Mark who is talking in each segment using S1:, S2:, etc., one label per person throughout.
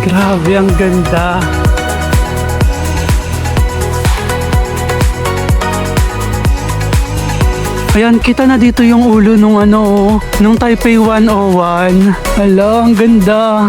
S1: Grabe, ang ganda. Ayan, kita na dito yung ulo nung nung Taipei 101. Hala, ang ganda.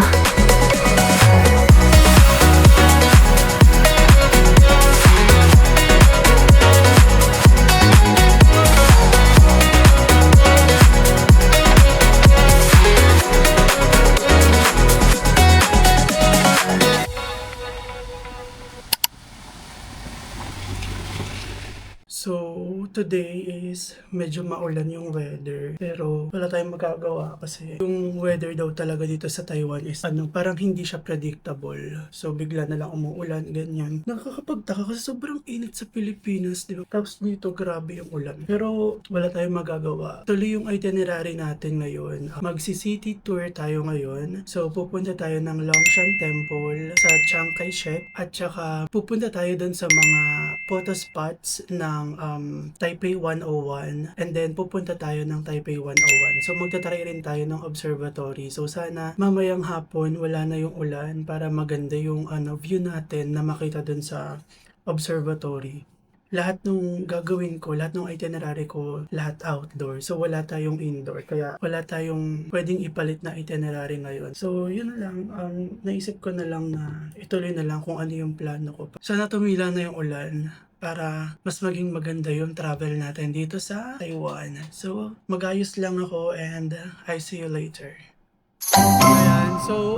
S1: So, today is medyo maulan yung weather. Pero wala tayong magagawa kasi yung weather daw talaga dito sa Taiwan is parang hindi siya predictable. So, bigla na lang umuulan, ganyan. Nakakapagtaka kasi sobrang init sa Pilipinas, di ba? Tapos dito, grabe yung ulan. Pero wala tayong magagawa. Tuloy yung itinerary natin ngayon. Magsi-city tour tayo ngayon. So, pupunta tayo ng Longshan Temple sa Chiang Kai-shek at saka pupunta tayo dun sa mga photo spots ng Taipei 101 and then pupunta tayo ng Taipei 101. So magta-try rin tayo ng observatory. So sana mamayang hapon wala na yung ulan para maganda yung view natin na makita dun sa observatory. Lahat nung gagawin ko, lahat nung itinerary ko, lahat outdoor. So wala tayong indoor. Kaya wala tayong pwedeng ipalit na itinerary ngayon. So yun lang, naisip ko na lang na ituloy na lang kung ano yung plano ko. Sana tumila na yung ulan para mas maging maganda yung travel natin dito sa Taiwan. So mag-ayos lang ako and I see you later. Ayan, so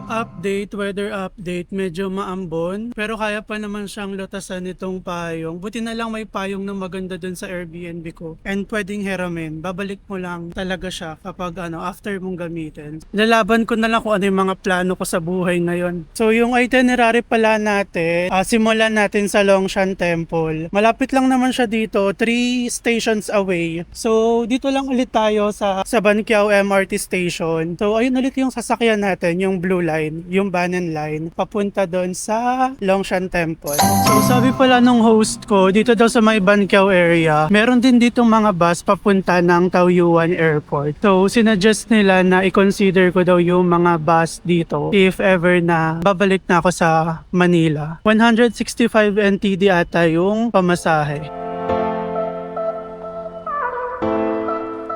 S1: weather update, medyo maambon pero kaya pa naman siyang lutasan nitong payong. Buti na lang may payong na maganda dun sa Airbnb ko and pwedeng hiramin. Babalik mo lang talaga siya kapag after mong gamitin. Lalaban ko na lang kung ano yung mga plano ko sa buhay ngayon. So yung itinerary pala natin, simulan natin sa Longshan Temple. Malapit lang naman siya dito, 3 stations away. So dito lang ulit tayo sa Banqiao MRT station. So ayun ulit yung sasakyan natin, yung blue line, yung Banyan line, papunta doon sa Longshan Temple. So sabi pala nung host ko, dito daw sa may Banqiao area, meron din dito mga bus papunta ng Taoyuan Airport. So sinuggest nila na i-consider ko daw yung mga bus dito if ever na babalik na ako sa Manila. 165 NTD ata yung pamasahe.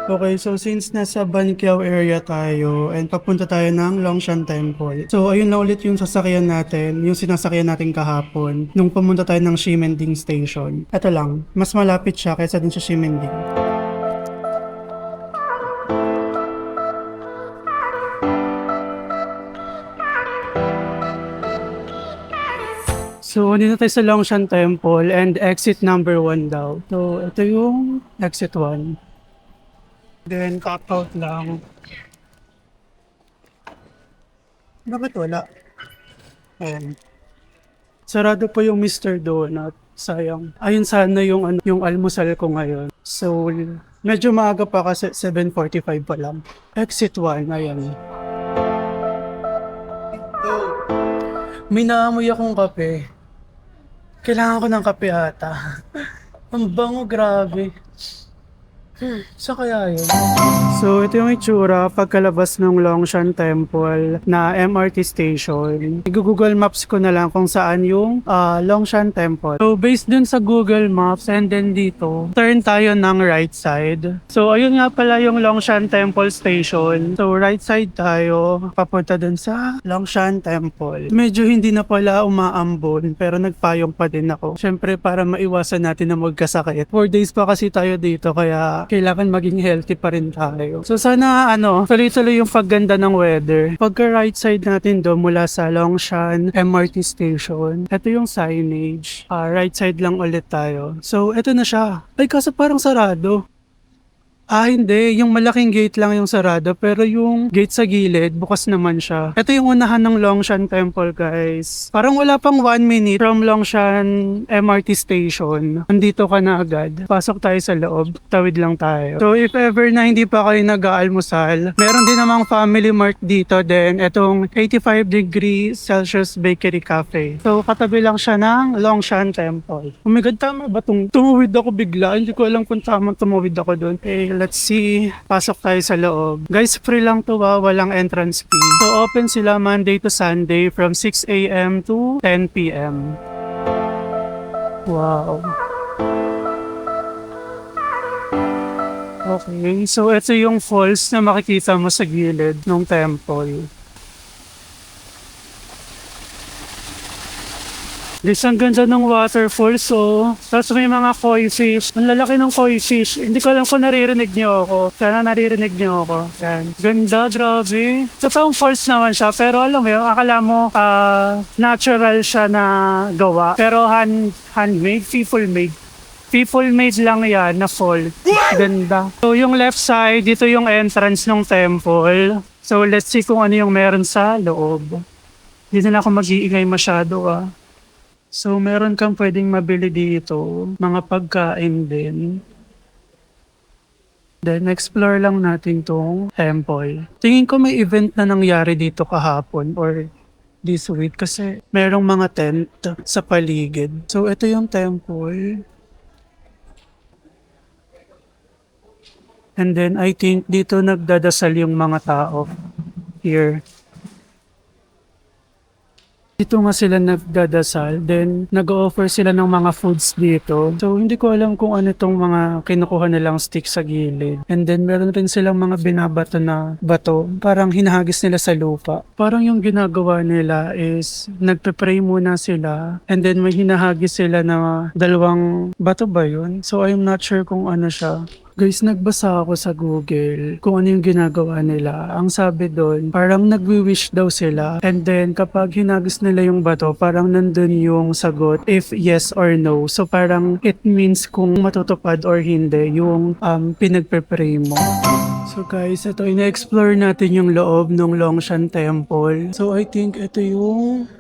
S1: Okay, so since nasa Banqiao area tayo and papunta tayo ng Longshan Temple. So ayun na ulit yung sasakyan natin, yung sinasakyan natin kahapon nung pumunta tayo ng Ximending Station. Ito lang, mas malapit siya kaysa din sa Ximending. So dito tayo sa Longshan Temple and exit number 1 daw. So ito yung exit 1. Then, cut out lang. Bakit wala? Ayan. Sarado po yung Mr. Donut. Sayang. Ayun sana yung almusal ko ngayon. So, medyo maaga pa kasi 7:45 pa lang. Exit 1, ayan. May naamoy akong kape. Kailangan ko ng kape ata. Ang bango, grabe. Sa kaya yun? So ito yung itsura pagkalabas ng Longshan Temple na MRT station. I-Google Maps ko na lang kung saan yung Longshan Temple. So based dun sa Google Maps and then dito, turn tayo ng right side. So ayun nga pala yung Longshan Temple station. So right side tayo, papunta dun sa Longshan Temple. Medyo hindi na pala umaambon pero nagpayong pa din ako. Syempre para maiwasan natin na magkasakit. 4 days pa kasi tayo dito kaya kailangan maging healthy pa rin tayo. So sana tuloy-tuloy yung pagganda ng weather. Pagka right side natin doon mula sa Longshan MRT station, ito yung signage. Right side lang ulit tayo. So ito na siya. Ay kaso parang sarado. Hindi. Yung malaking gate lang yung sarado. Pero yung gate sa gilid, bukas naman siya. Ito yung unahan ng Longshan Temple, guys. Parang wala pang 1 minute from Longshan MRT station. Nandito ka na agad. Pasok tayo sa loob. Tawid lang tayo. So, if ever na hindi pa kayo nag-aalmusal, meron din namang Family Mart dito. Then, itong 85 degrees Celsius Bakery Cafe. So, katabi lang siya ng Longshan Temple. Oh my God, tama ba itong tumawid ako bigla? Hindi ko alam kung tama tumawid ako doon. let's see. Pasok tayo sa loob. Guys, free lang to walang entrance fee. So open sila Monday to Sunday from 6 a.m. to 10 p.m. Wow. Okay, so ito yung falls na makikita mo sa gilid ng temple. Guys, ang ganda ng waterfall, so tapos may mga koi fish. Ang lalaki ng koi fish. Hindi ko alam kung naririnig niyo ako. Sana naririnig niyo ako. Yan. Ganda, grabe. Totoong falls naman siya, pero alam mo yun, akala mo natural siya na gawa. Pero handmade, people-made. People-made lang yan na fall. Ganda. So yung left side, dito yung entrance ng temple. So let's see kung ano yung meron sa loob. Hindi na ako mag-iingay masyado So, meron kang pwedeng mabili dito, mga pagkain din. Then, explore lang natin tong temple. Tingin ko may event na nangyari dito kahapon or this week kasi merong mga tent sa paligid. So, ito yung temple. And then, I think dito nagdadasal yung mga tao here. Dito nga sila nagdadasal, then nag-offer sila ng mga foods dito. So hindi ko alam kung ano itong mga kinukuha nilang stick sa gilid. And then meron rin silang mga binabato na bato, parang hinahagis nila sa lupa. Parang yung ginagawa nila is nagpe-pray muna sila and then may hinahagis sila na dalawang bato ba yun? So I'm not sure kung ano siya. Guys, nagbasa ako sa Google kung ano yung ginagawa nila. Ang sabi doon, parang nagwi-wish daw sila. And then, kapag hinagis nila yung bato, parang nandun yung sagot if yes or no. So, parang it means kung matutupad or hindi yung pinagpe-pray mo. So guys, ito, ina-explore natin yung loob ng Longshan Temple. So, I think ito yung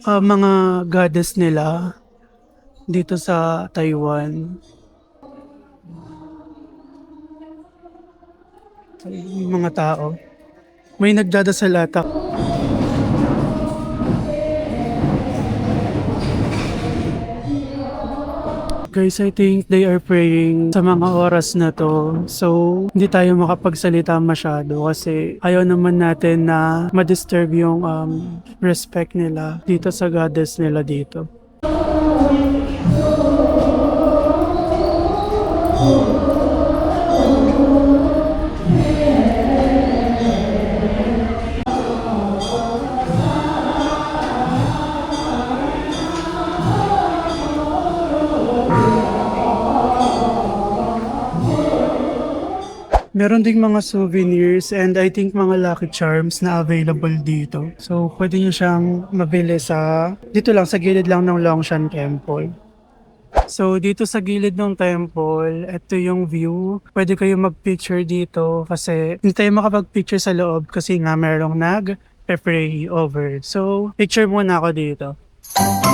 S1: mga goddess nila dito sa Taiwan. Yung mga tao. May nagdadasal ata. Guys, I think they are praying sa mga oras na to. So, hindi tayo makapagsalita masyado kasi ayaw naman natin na ma-disturb yung respect nila dito sa goddess nila dito. Meron ding mga souvenirs and I think mga lucky charms na available dito. So, pwede nyo siyang mabili dito lang, sa gilid lang ng Longshan Temple. So, dito sa gilid ng temple, ito yung view. Pwede kayo mag-picture dito kasi hindi tayo makapag-picture sa loob kasi nga merong nag-pray over. So, picture muna ako dito.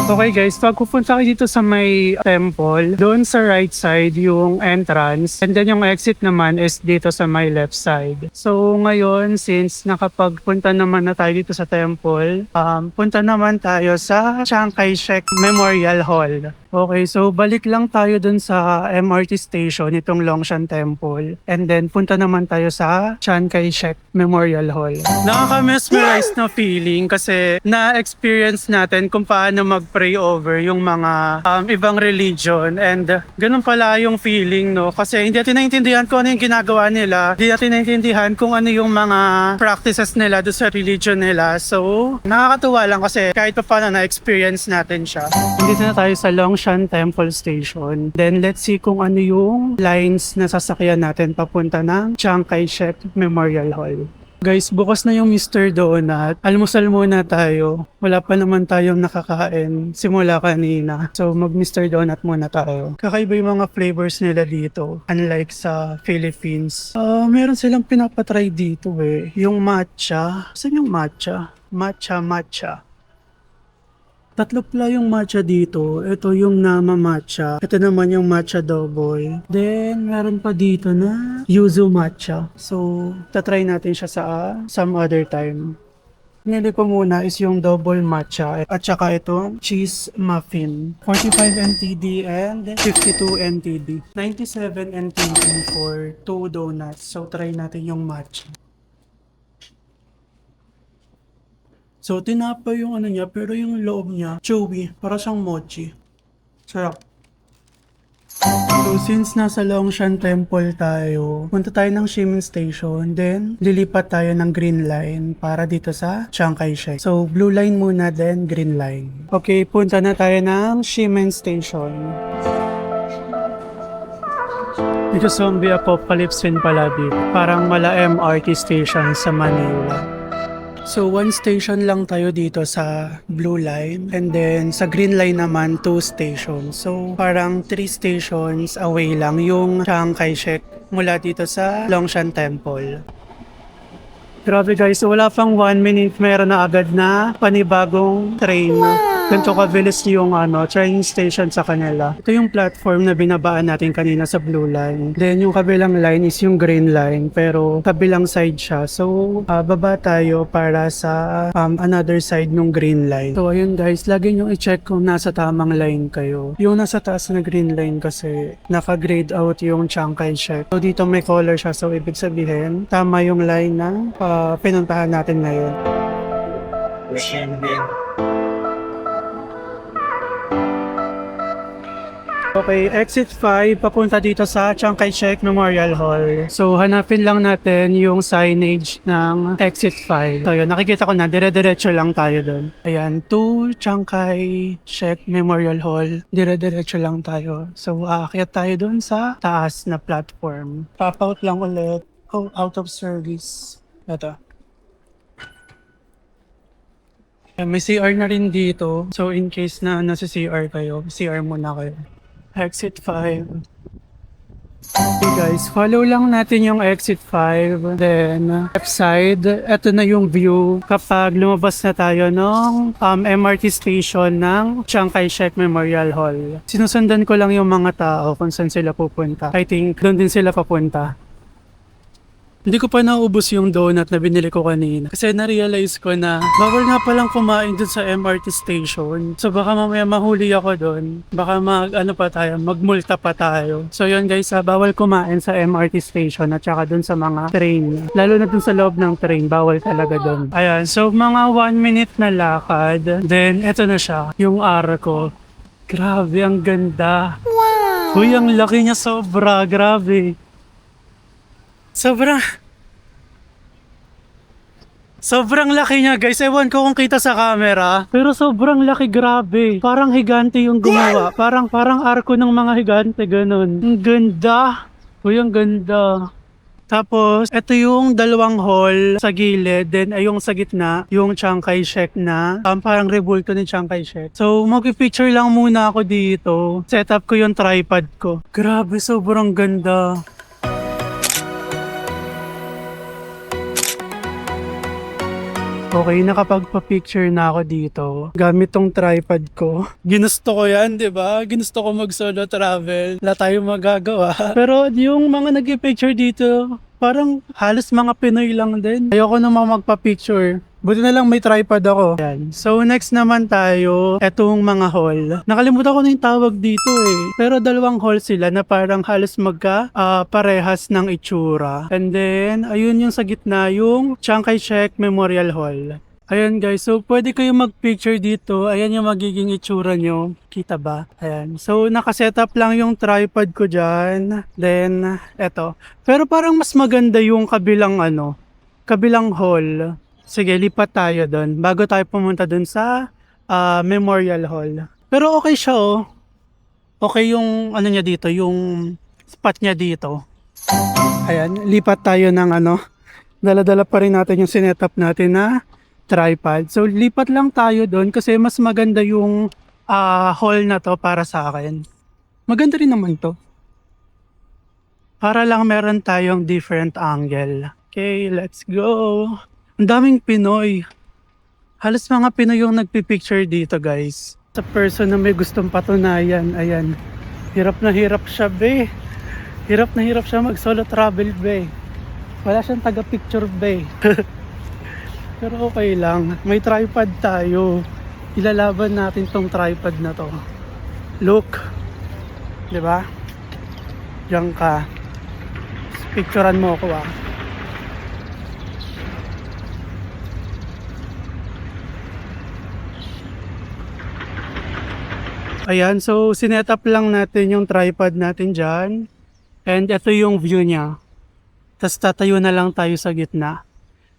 S1: Okay guys, pag pupunta kayo dito sa may temple, doon sa right side yung entrance and then yung exit naman is dito sa my left side. So ngayon, since nakapagpunta naman na tayo dito sa temple, punta naman tayo sa Chiang Kai-shek Memorial Hall. Okay, so balik lang tayo dun sa MRT station, itong Longshan Temple. And then punta naman tayo sa Chiang Kai-shek Memorial Hall. Nakaka-mesmerize na feeling kasi na-experience natin kung paano mag-pray over yung mga ibang religion. And ganun pala yung feeling, no? Kasi hindi natin naintindihan kung ano yung ginagawa nila. Hindi natin naintindihan kung ano yung mga practices nila doon sa religion nila. So, nakakatuwa lang kasi kahit pa paano na-experience natin siya. Dito na tayo sa Longshan Temple Station. Then let's see kung ano yung lines na sasakyan natin papunta ng Chiang Kai-shek Memorial Hall. Guys, bukas na yung Mr. Donut. Almusal muna tayo. Wala pa naman tayong nakakain simula kanina. So mag Mr. Donut muna tayo. Kakaiba yung mga flavors nila dito. Unlike sa Philippines. Meron silang pinapatry dito Yung matcha. Saan yung matcha? Matcha. Tatlo pala yung matcha dito. Ito yung Nama matcha. Ito naman yung matcha double. Then, meron pa dito na yuzu matcha. So, tatry natin siya sa some other time. Pinili ko muna is yung double matcha at saka itong cheese muffin. 45 NTD and 52 NTD. 97 NTD for 2 donuts. So try natin yung matcha. So tinapa yung ano niya pero yung loob niya chewy. Para siyang mochi. Sarap. So since nasa Longshan Temple tayo, punta tayo ng Shimin Station, then lilipat tayo ng Green Line para dito sa Chiang Kai-shek. So Blue Line muna, then Green Line. Okay, punta na tayo ng Shimin Station. Dito zombie apocalypse din pala dito. Parang mala MRT station sa Manila. So, 1 station lang tayo dito sa Blue Line. And then, sa Green Line naman, 2 stations. So, parang 3 stations away lang yung Chiang Kai-shek mula dito sa Longshan Temple. Grabe guys, so wala pang 1 minute, meron na agad na panibagong train. Ganito kabilis yung train station sa kanila. Ito yung platform na binabaan natin kanina sa Blue Line. Then yung kabilang line is yung Green Line, pero kabilang side siya. So baba tayo para sa another side ng Green Line. So ayun guys, lagi nyo i-check kung nasa tamang line kayo. Yung nasa taas na Green Line kasi naka-grade out yung Chiang Kai-shek. So dito may color siya, so ibig sabihin tama yung line na pinuntahan natin ngayon. Okay, exit 5, papunta dito sa Chiang Kai-shek Memorial Hall. So, hanapin lang natin yung signage ng exit 5. So, yun, nakikita ko na, dire-diretso lang tayo doon. Ayan, to Chiang Kai-shek Memorial Hall, dire-diretso lang tayo. So, aakyat tayo doon sa taas na platform. Pop out lang ulit. Oh, out of service. Ito. May CR na rin dito. So, in case na nasa CR kayo, CR muna kayo. Exit 5. Okay guys, follow lang natin yung exit 5. Then, left side, ito na yung view kapag lumabas na tayo ng MRT station ng Chiang Kai-shek Memorial Hall. Sinusundan ko lang yung mga tao kung saan sila pupunta. I think doon din sila papunta. Hindi ko pa naubos yung donut na binili ko kanina. Kasi na-realize ko na bawal nga palang kumain dun sa MRT station. So baka mamaya mahuli ako dun. Baka magmulta pa tayo. So yun guys, bawal kumain sa MRT station at saka dun sa mga train. Lalo na dun sa loob ng train, bawal talaga dun. Ayan, so mga 1 minute na lakad. Then eto na siya, yung Arco. Grabe, ang ganda. Wow! Uy, ang laki niya sobra, grabe. Sobrang laki niya guys. Ewan ko kung kita sa camera. Pero sobrang laki, grabe. Parang higante yung gumawa. Parang arko ng mga higante, ganun. Ang ganda. Uy, ang ganda. Tapos, ito yung dalawang hall sa gilid. Then, yung sa gitna, yung Chiang Kai-shek na. Parang rebulto ni Chiang Kai-shek. So, mag-picture lang muna ako dito. Set up ko yung tripod ko. Grabe, sobrang ganda. Okay, nakapagpa-picture na ako dito. Gamit tong tripod ko. Ginusto ko yan, di ba? Ginusto ko mag-solo travel. Wala tayong magagawa. Pero yung mga nag-picture dito, parang halos mga Pinoy lang din. Ayoko naman magpa-picture. Buti na lang may tripod ako. Yan. So next naman tayo, etong mga hall. Nakalimutan ko na yung tawag dito eh. Pero dalawang hall sila na parang halos parehas ng itsura. And then, ayun yung sa gitna, yung Chiang Kai-shek Memorial Hall. Ayan guys, so pwede kayo mag-picture dito. Ayan yung magiging itsura nyo. Kita ba? Ayan. So nakasetup lang yung tripod ko dyan. Then, eto. Pero parang mas maganda yung kabilang hall. Sige, lipat tayo doon bago tayo pumunta doon sa Memorial Hall. Pero okay siya oh. Okay yung niya dito, yung spot niya dito. Ayan, lipat tayo ng dala-dala pa rin natin yung sinetup natin na tripod. So lipat lang tayo doon kasi mas maganda yung hall na to para sa akin. Maganda rin naman to. Para lang meron tayong different angle. Okay, let's go. Ang daming Pinoy. Halos mga Pinoy yung nagpipicture dito guys. Sa person na may gustong patunayan, ayan. Hirap na hirap siya be. Hirap na hirap siya mag solo travel be. Wala siyang taga-picture be. Pero okay lang. May tripod tayo. Ilalaban natin tong tripod na to. Look. 'Di ba? Diyan ka. Picturean mo ako ah. Ayan, so sinet up lang natin yung tripod natin dyan. And ito yung view niya. Tapos tatayo na lang tayo sa gitna.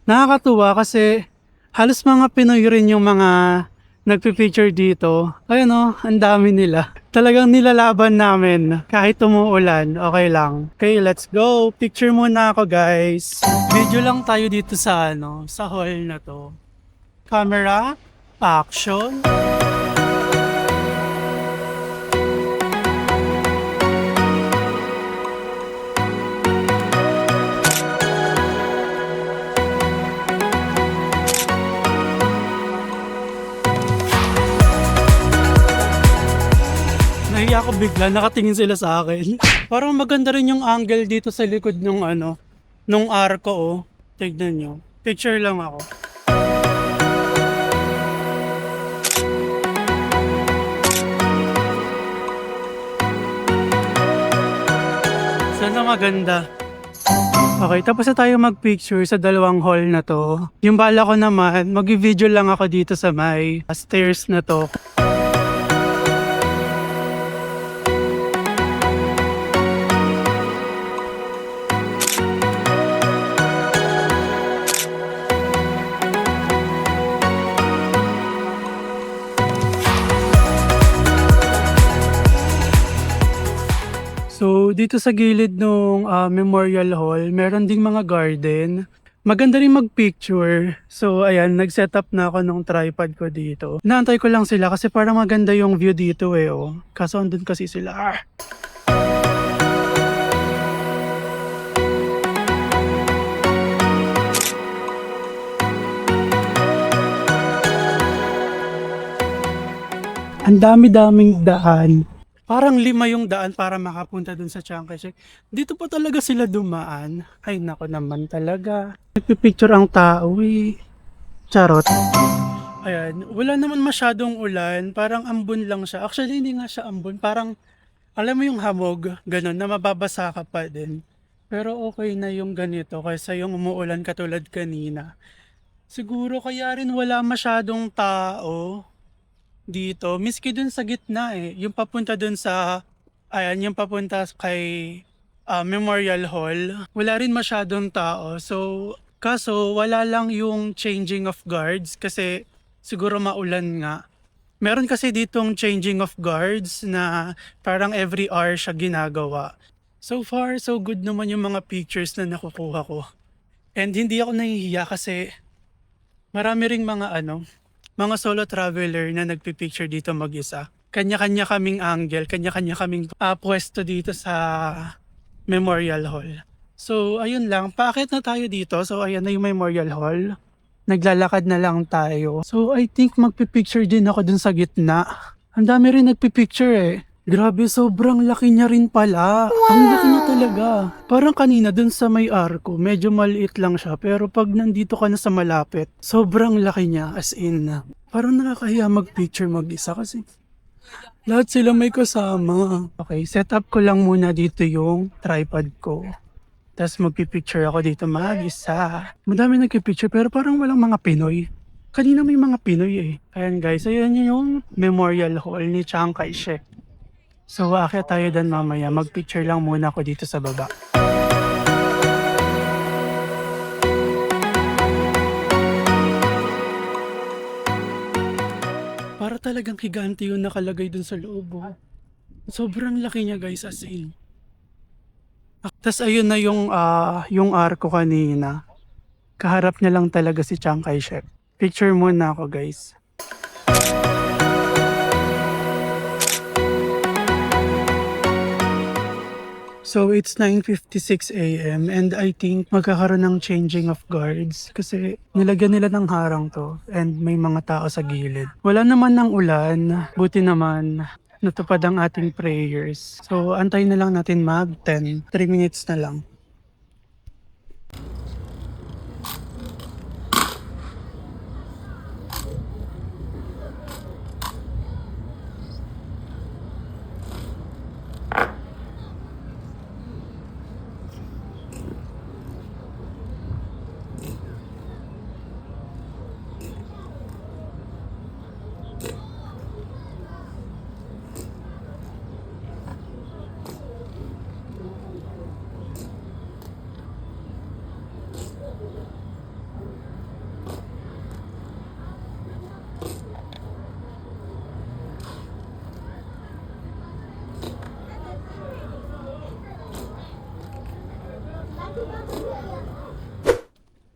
S1: Nakakatuwa kasi halos mga Pinoy rin yung mga nagpipicture dito. Ayun o, ang dami nila. Talagang nilalaban namin. Kahit umuulan, okay lang. Okay, let's go. Picture muna ako guys. Video lang tayo dito sa sa hall na to. Camera, action. Nahiya ako bigla, nakatingin sila sa akin. Parang maganda rin yung angle dito sa likod ng nung arko oh. Tignan nyo. Picture lang ako. Sana maganda. Okay, tapos na tayo mag-picture sa dalawang hall na to. Yung bala ko naman, mag-video lang ako dito sa may stairs na to. So, dito sa gilid ng Memorial Hall, meron ding mga garden. Maganda rin mag-picture. So, ayan, nag-set up na ako ng tripod ko dito. Inaantay ko lang sila kasi parang maganda yung view dito eh, oh. Kaso andun kasi sila. Ang dami-daming daan. Parang 5 yung daan para makapunta dun sa Chiang Kai-shek. Dito pa talaga sila dumaan. Ay nako naman talaga. Nagpipicture ang tao eh. Charot. Ayan, wala naman masyadong ulan. Parang ambon lang siya. Actually hindi nga siya ambon. Parang alam mo yung hamog, ganun, na mababasa ka pa din. Pero okay na yung ganito kaysa yung umuulan katulad kanina. Siguro kaya rin wala masyadong tao dito, miski dun sa gitna eh, yung papunta dun sa, ayan, yung papunta kay Memorial Hall, wala rin masyadong tao. So, kaso wala lang yung changing of guards kasi siguro maulan nga. Meron kasi ditong changing of guards na parang every hour siya ginagawa. So far, so good naman yung mga pictures na nakukuha ko. And hindi ako nahihiya kasi marami ring mga solo traveler na nagpipicture dito mag-isa. Kanya-kanya kaming angle, kanya-kanya kaming pwesto dito sa Memorial Hall. So, ayun lang. Paakit na tayo dito. So, ayan na yung Memorial Hall. Naglalakad na lang tayo. So, I think magpipicture din ako dun sa gitna. Ang dami rin nagpipicture eh. Grabe, sobrang laki niya rin pala. Wow! Ang laki na talaga. Parang kanina dun sa may arko, medyo maliit lang siya. Pero pag nandito ka na sa malapit, sobrang laki niya. As in, parang nakakahiya mag-picture mag-isa kasi lahat sila may kasama. Okay, set up ko lang muna dito yung tripod ko. Tapos magpipicture ako dito mag-isa. Madami nagpipicture pero parang walang mga Pinoy. Kanina may mga Pinoy eh. Ayan guys, ayan yung Memorial Hall ni Chiang Kai-shek. So, aakyat tayo dan mamaya. Mag-picture lang muna ako dito sa baba. Para talagang higante yung nakalagay dun sa loob. Oh. Sobrang laki niya guys as in. Tapos ayun na yung arko kanina. Kaharap niya lang talaga si Chiang Kai-shek. Picture muna ako guys. So it's 9:56 AM and I think magkakaroon ng changing of guards kasi nilagyan nila ng harang to and may mga tao sa gilid. Wala naman ng ulan, buti naman natupad ang ating prayers. So antayin na lang natin mag-10, 3 minutes na lang.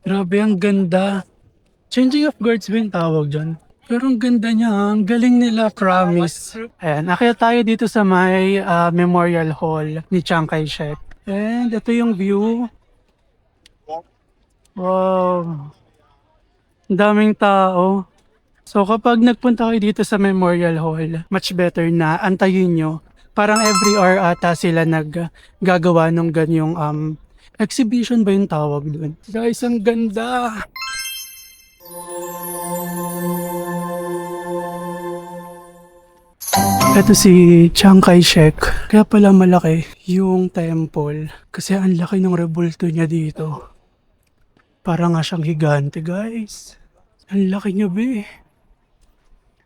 S1: Grabe, ang ganda. Changing of guards ba yung tawag dyan? Pero ang ganda niya, ang galing nila, promise. Ayan, akyat tayo dito sa may Memorial Hall ni Chiang Kai-shek. And ito yung view. Wow, ang daming tao. So kapag nagpunta kayo dito sa Memorial Hall, much better na antayin nyo. Parang every hour ata sila naggagawa ng ganyong exhibition ba yung tawag doon. Guys, ang ganda! Ito si Chiang Kai-shek. Kaya pala malaki yung temple. Kasi ang laki ng rebulto niya dito. Para nga siyang higante, guys. Ang laki niya, be.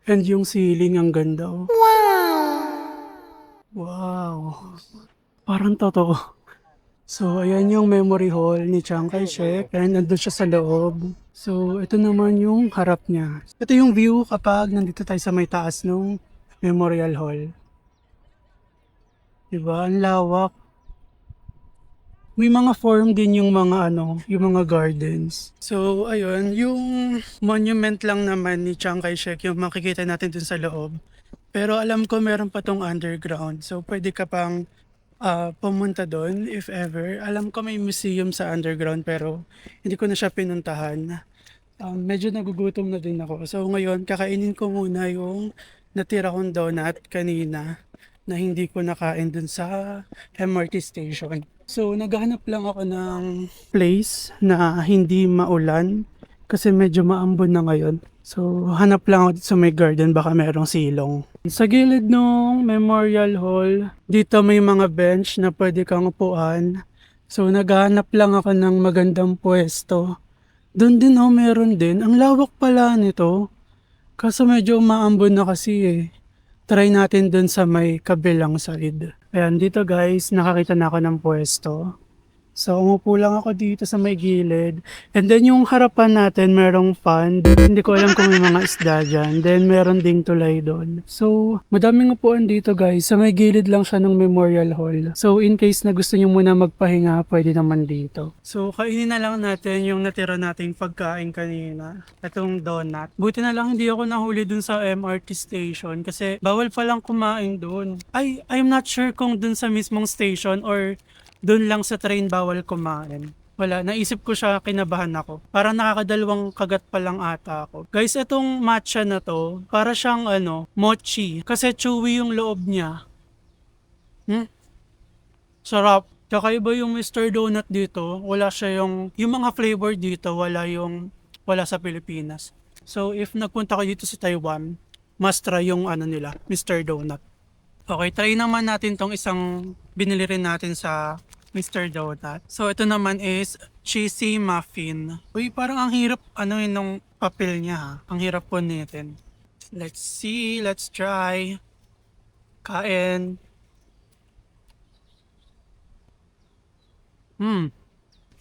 S1: And yung ceiling, ang ganda, oh. Wow! Parang totoo. So, ayan yung memory hall ni Chiang Kai-shek. And nandun siya sa loob. So, ito naman yung harap niya. Ito yung view kapag nandito tayo sa may taas ng Memorial Hall. Diba? Ang lawak. May mga form din yung mga yung mga gardens. So, ayun, yung monument lang naman ni Chiang Kai-shek yung makikita natin dun sa loob. Pero alam ko meron pa tong underground. So, pwede ka pang pumunta doon if ever. Alam ko may museum sa underground pero hindi ko na siya pinuntahan. Medyo nagugutom na din ako. So, ngayon, kakainin ko muna yung natira kong donut kanina na hindi ko nakain dun sa MRT station. So, naghahanap lang ako ng place na hindi maulan kasi medyo maambon na ngayon. So, hanap lang ako sa may garden, baka merong silong. Sa gilid ng Memorial Hall, dito may mga bench na pwede kang upuan. So, naghahanap lang ako ng magandang pwesto. Doon din meron din. Ang lawak pala nito. Kaso medyo maambon na kasi eh. Try natin dun sa may kabilang side. Ayan, dito guys, nakakita na ako ng pwesto. So, umupo lang ako dito sa may gilid. And then yung harapan natin, merong pond. Hindi ko alam kung may mga isda dyan. Then, meron ding tulay doon. So, madaming upuan dito guys. Sa may gilid lang siya ng Memorial Hall. So, in case na gusto nyo muna magpahinga, pwede naman dito. So, kainin na lang natin yung natira nating pagkain kanina. Itong donut. Buti na lang hindi ako nahuli dun sa MRT station kasi bawal palang kumain dun. I'm not sure kung dun sa mismong station or doon lang sa train bawal kumain. Wala, naisip ko siya, kinabahan ako. Parang nakakadalawang kagat pa lang ata ako. Guys, itong matcha na to, para siyang mochi. Kasi chewy yung loob niya. Sarap. Kakaiba yung Mr. Donut dito. Wala siya yung mga flavor dito, wala sa Pilipinas. So, if nagpunta ka dito sa Taiwan, must try yung nila, Mr. Donut. Okay, try naman natin tong isang binili rin natin sa Mr. Donut. So, ito naman is cheesy muffin. Uy, parang ang hirap, yung papel niya ha. Ang hirap po natin. Let's see, let's try. Kain.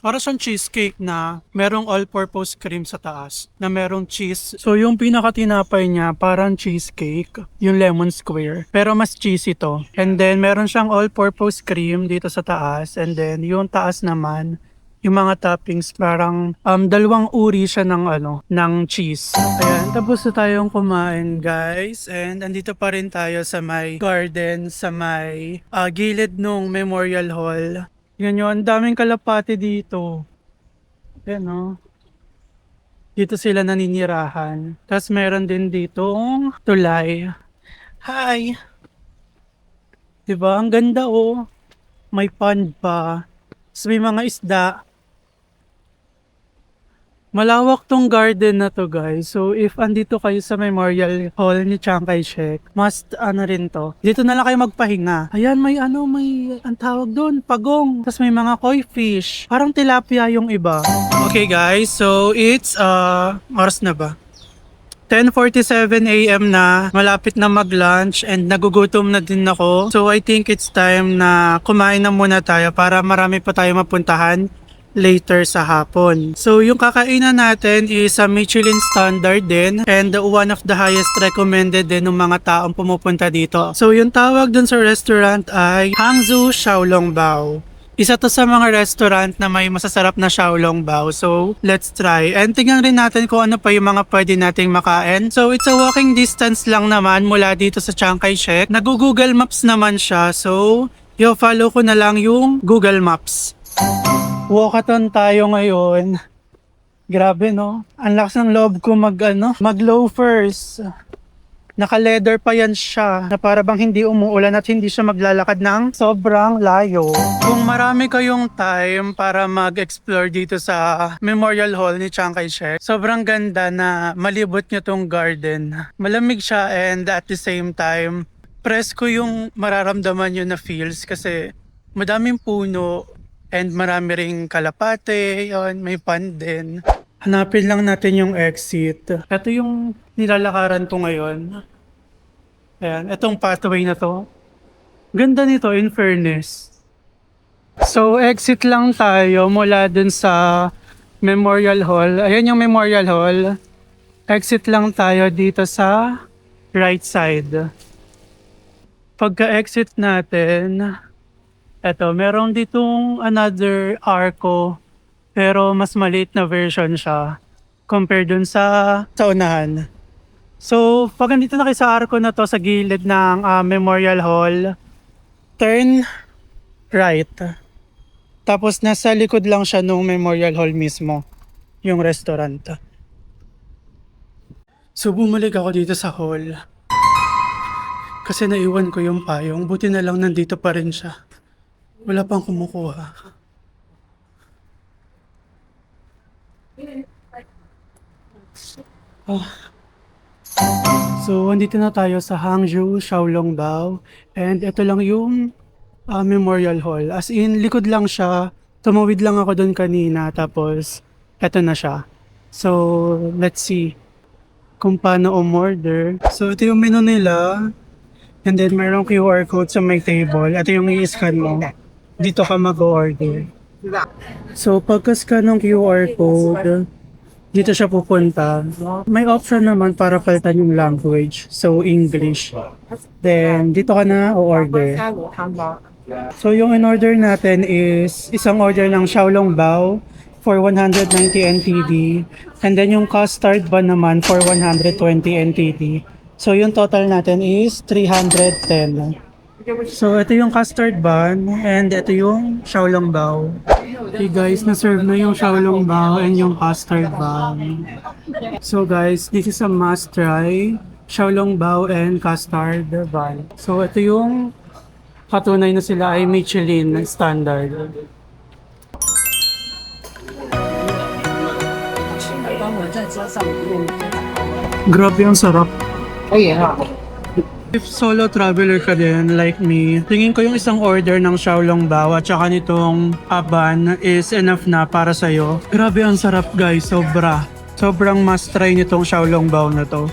S1: Para siyang cheesecake na merong all-purpose cream sa taas, na merong cheese. So yung pinakatinapay niya, parang cheesecake, yung lemon square. Pero mas cheesy to. And then meron siyang all-purpose cream dito sa taas. And then yung taas naman, yung mga toppings, parang dalawang uri siya ng cheese. Ayan, tapos na tayong kumain guys. And andito pa rin tayo sa may garden, sa may gilid nung Memorial Hall. Yan yun, ang daming kalapate dito. Yan Dito sila naninirahan. Tapos meron din dito tulay. Hi! Diba? Ang ganda May pond pa. Tapos may mga isda. Malawak tong garden na to guys. So if andito kayo sa Memorial Hall ni Chiang Kai-shek, must rin to. Dito na lang kayo magpahinga. Ayan, may ang tawag doon, pagong. Tapos may mga koi fish. Parang tilapia yung iba. Okay guys, so it's oras na ba? 10:47 AM na, malapit na mag-lunch and nagugutom na din ako. So I think it's time na kumain na muna tayo para marami pa tayo mapuntahan later sa hapon. So yung kakainan natin is a Michelin standard din and one of the highest recommended din ng mga taong pumupunta dito. So yung tawag dun sa restaurant ay Hangzhou Xiaolongbao. Isa to sa mga restaurant na may masasarap na xiaolongbao. So, let's try. And tingnan rin natin kung ano pa yung mga pwede nating makain. So, it's a walking distance lang naman mula dito sa Chiang Kai-shek. Nag-Google Maps naman siya. So, follow ko na lang yung Google Maps. Walkathon tayo ngayon. Grabe, no? Ang lakas ng loob ko mag-loafers. Naka-leather pa yan siya na para bang hindi umuulan at hindi siya maglalakad ng sobrang layo. Kung marami kayong time para mag-explore dito sa Memorial Hall ni Chiang Kai-shek, sobrang ganda na malibot nyo tong garden. Malamig siya and at the same time, presko yung mararamdaman nyo na feels kasi madaming puno and marami ring kalapate, yun, may pan din. Hanapin lang natin yung exit. Ito yung nilalakaran ko ngayon. Ayan, itong pathway na to. Ganda nito in fairness. So, exit lang tayo mula dun sa Memorial Hall. Ayan yung Memorial Hall. Exit lang tayo dito sa right side. Pagka-exit natin, eto, meron ditong another arco. Pero mas maliit na version siya compared dun sa unahan. So, pag nandito na kayo sa arco na to sa gilid ng Memorial Hall, turn right. Tapos nasa likod lang siya nung Memorial Hall mismo, yung restaurant. So, bumalik ako dito sa hall. Kasi naiwan ko yung payong, buti na lang nandito pa rin siya. Wala pang kumukuha. So, andito na tayo sa Hangzhou Xiaolongbao and ito lang yung Memorial Hall. As in, likod lang siya. Tumawid lang ako doon kanina tapos eto na siya. So, let's see kung paano umorder. So, ito yung menu nila and then mayroong QR code sa may table. Ito yung i-scan mo. Dito ka mag-order. So, pagka-scan ng QR code, dito siya pupunta. May option naman para palitan yung language. So, English. Then, dito ka na o-order. So, yung in-order natin is isang order ng Xiaolongbao for 190 NTD. And then, yung custard bun naman for 120 NTD. So, yung total natin is 310. So, ito yung custard bun and ito yung Xiaolongbao. Okay guys, na-serve na yung Xiaolongbao and yung custard bun. So guys, this is a must try. Xiaolongbao and custard bun. So, ito yung patunay na sila ay Michelin standard. Grabe ang sarap. If solo traveler ka din like me, tingin ko yung isang order ng Xiaolongbao at saka nitong bun is enough na para sa'yo. Grabe ang sarap guys, sobra. Sobrang must try nitong Xiaolongbao na to.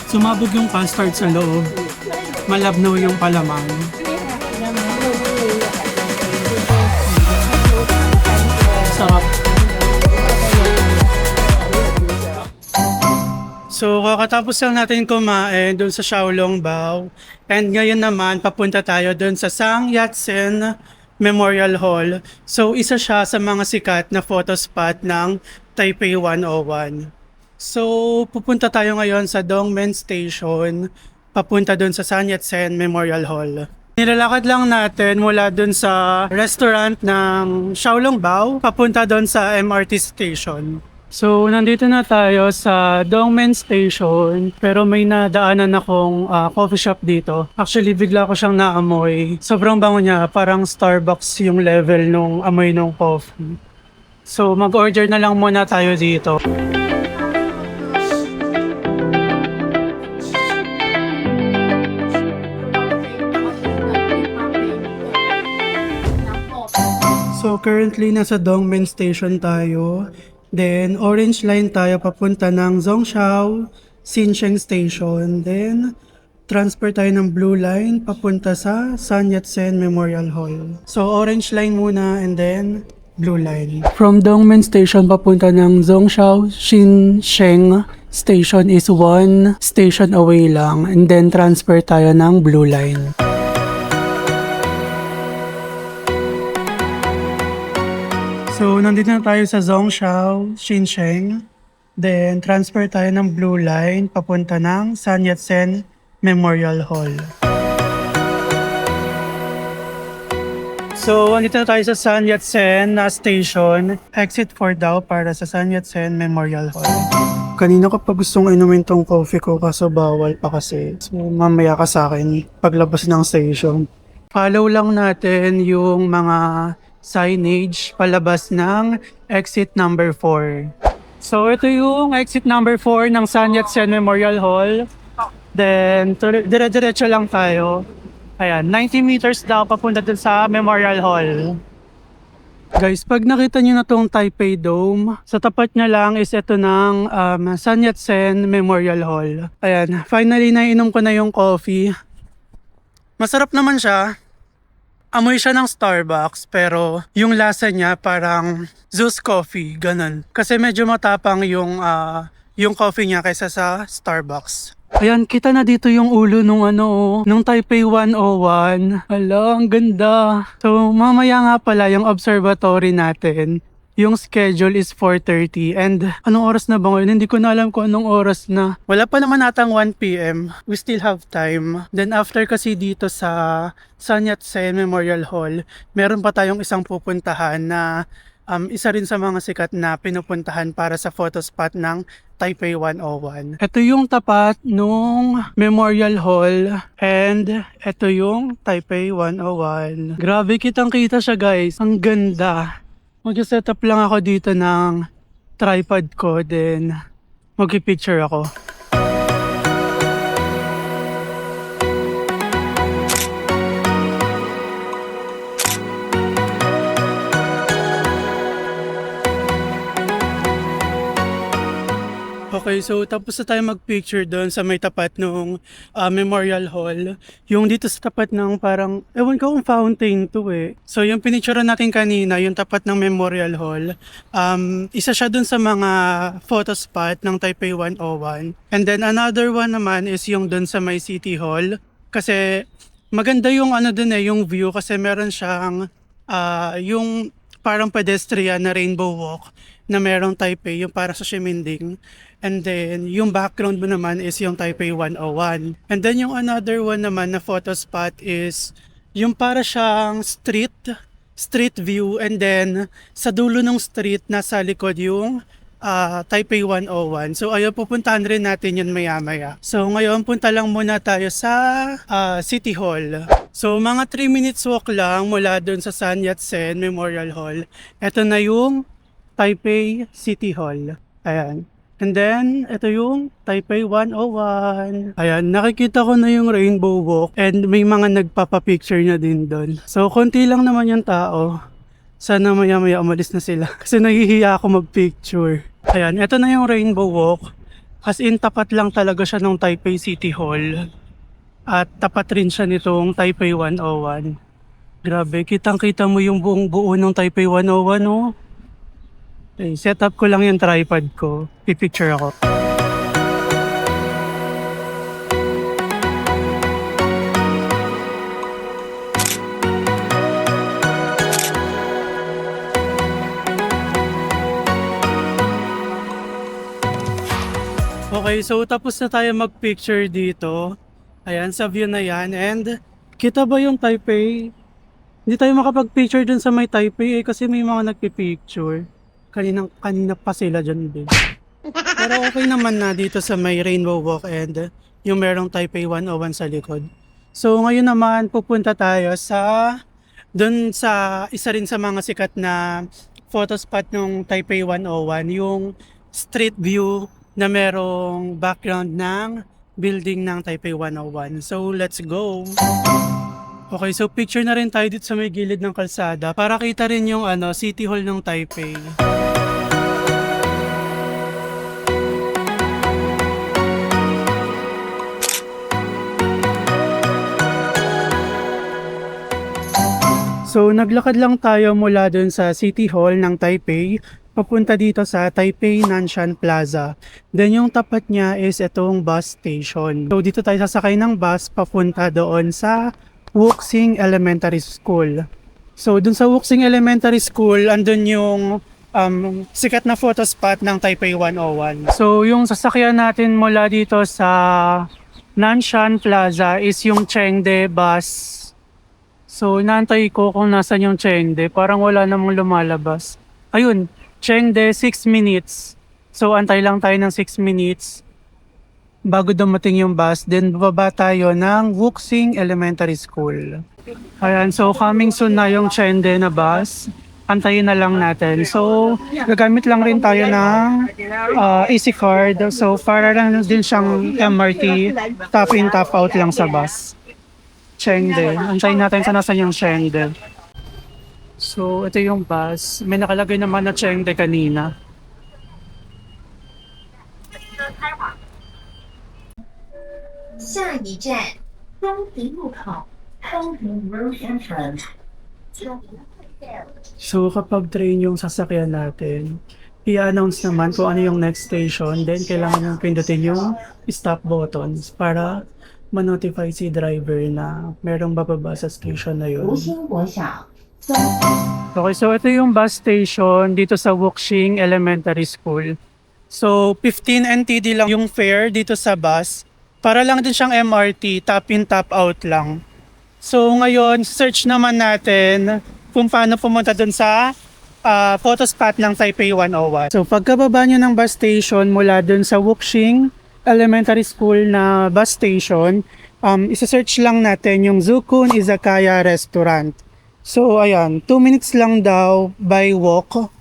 S1: Sumabog yung custard sa loob. Malabnaw yung palaman. Sarap. So, kakatapos lang natin kumain doon sa Xiaolongbao. And ngayon naman, papunta tayo doon sa Sang Yat-sen Memorial Hall. So, isa siya sa mga sikat na photo spot ng Taipei 101. So, pupunta tayo ngayon sa Dongmen Station, papunta dun sa Sun Yat-sen Memorial Hall. Nilalakad lang natin mula dun sa restaurant ng Xiaolongbao, papunta dun sa MRT station. So, nandito na tayo sa Dongmen Station, pero may nadaanan akong coffee shop dito. Actually, bigla ko siyang naamoy. Sobrang bango niya, parang Starbucks yung level nung amoy nung coffee. So, mag-order na lang muna tayo dito. So currently nasa Dongmen Station tayo. Then Orange Line tayo papunta ng Zhongshan Xinsheng Station. Then Transfer tayo ng blue line papunta sa Sun Yat-sen Memorial Hall. So orange line muna and then blue line. From Dongmen Station papunta ng Zhongshan Xinsheng Station is 1 station away lang and then transfer tayo ng blue line. So nandito na tayo sa Zhongshan Xinsheng. Then transfer tayo ng blue line papunta ng Sun Yat-sen Memorial Hall. So, andito na tayo sa Sun Yat-sen na station. Exit 4 daw para sa Sun Yat-sen Memorial Hall. Kanina ko pa gustong inumin tong coffee ko kaso bawal pa kasi. So, mamaya ka sa akin paglabas ng station. Follow lang natin yung mga signage palabas ng exit number 4. So, ito yung exit number 4 ng Sun Yat-sen Memorial Hall. Then, dire-diretso lang tayo. Ayan, 90 meters daw papunta dun sa Memorial Hall. Guys, pag nakita nyo na tong Taipei Dome, sa tapat niya lang is ito ng Sun Yat-sen Memorial Hall. Ayan, finally nainom ko na yung coffee. Masarap naman siya. Amoy siya ng Starbucks pero yung lasa niya parang Zeus Coffee, ganun. Kasi medyo matapang yung coffee niya kaysa sa Starbucks. Ayan, kita na dito yung ulo nung Taipei 101. Hala, ang ganda. So, mamaya nga pala yung observatory natin. Yung schedule is 4:30 and anong oras na ba ngayon? Hindi ko na alam kung anong oras na. Wala pa naman natang 1 PM. We still have time. Then after kasi dito sa Sun Yat-sen Memorial Hall, meron pa tayong isang pupuntahan na isa rin sa mga sikat na pinupuntahan para sa photo spot ng Taipei 101. Ito yung tapat nung Memorial Hall and ito yung Taipei 101. Grabe, kitang-kita siya guys. Ang ganda. Mag-set up lang ako dito ng tripod ko then mag-picture ako. Okay, so tapos na tayo mag-picture doon sa may tapat nung Memorial Hall. Yung dito sa tapat ng parang, ewan ko kung fountain to eh. So yung pinicturean natin kanina, yung tapat ng Memorial Hall, isa siya doon sa mga photo spot ng Taipei 101. And then another one naman is yung doon sa may City Hall. Kasi maganda yung doon eh, yung view kasi meron siyang yung parang pedestrian na rainbow walk na merong Taipei, yung para sa Ximending. And then, yung background mo naman is yung Taipei 101. And then, yung another one naman na photo spot is yung para siyang street view. And then, sa dulo ng street, nasa likod yung Taipei 101. So, ayun, pupuntahan rin natin yun maya-maya. So, ngayon, punta lang muna tayo sa City Hall. So, mga 3 minutes walk lang mula dun sa Sun Yat-sen Memorial Hall. Ito na yung Taipei City Hall. Ayan. And then, ito yung Taipei 101. Ayan, nakikita ko na yung Rainbow Walk and may mga nagpapapicture na din doon. So, konti lang naman yung tao. Sana maya-maya umalis na sila kasi nahihiya ako magpicture. Ayan, ito na yung Rainbow Walk. As in, tapat lang talaga siya ng Taipei City Hall. At tapat rin siya nitong Taipei 101. Grabe, kitang-kita mo yung buong buo ng Taipei 101, oh. Okay, set up ko lang yung tripod ko. Pipicture ako. Okay, so tapos na tayo mag-picture dito. Ayan, sa view na yan. And kita ba yung Taipei? Hindi tayo makapag-picture dun sa may Taipei kasi may mga nagpipicture. Kanina pa sila dyan din. Pero okay naman na dito sa may Rainbow Walk and yung merong Taipei 101 sa likod. So ngayon naman pupunta tayo dun sa isa rin sa mga sikat na photo spot ng Taipei 101, yung street view na merong background ng building ng Taipei 101. So let's go! Okay, so picture na rin tayo dito sa may gilid ng kalsada para kita rin yung City Hall ng Taipei. So, naglakad lang tayo mula dun sa City Hall ng Taipei, papunta dito sa Taipei Nanshan Plaza. Then yung tapat niya is itong bus station. So, dito tayo sasakay ng bus papunta doon sa Wuxing Elementary School. So, dun sa Wuxing Elementary School, andun yung sikat na photo spot ng Taipei 101. So, yung sasakyan natin mula dito sa Nanshan Plaza is yung Chengde bus. So, inaantay ko kung nasan yung Chengde. Parang wala namang lumalabas. Ayun, Chengde, 6 minutes. So, antay lang tayo ng 6 minutes bago dumating yung bus. Then, bababa tayo ng Wuxing Elementary School. Ayan, so coming soon na yung Chengde na bus. Antayin na lang natin. So, gagamit lang rin tayo ng AC card. So, para lang din siyang MRT, top in, top out lang sa bus. Chengde. Antayin natin sa nasan yung Chengde. So, ito yung bus. May nakalagay naman na Chengde kanina. So, kapag train yung sasakyan natin, i-announce naman kung ano yung next station. Then, kailangan yung pindutin yung stop buttons para ma-notify si driver na merong bababa sa station na yun. Okay, so ito yung bus station dito sa Wuxing Elementary School. So, 15 NTD lang yung fare dito sa bus. Para lang din siyang MRT, top in, top out lang. So, ngayon, search naman natin kung paano pumunta dun sa photo spot ng Taipei 101. So, pagkababa nyo ng bus station mula dun sa Wuxing Elementary School na bus station, isa-search lang natin yung Zukun Izakaya Restaurant. So, ayan, 2 minutes lang daw by walk.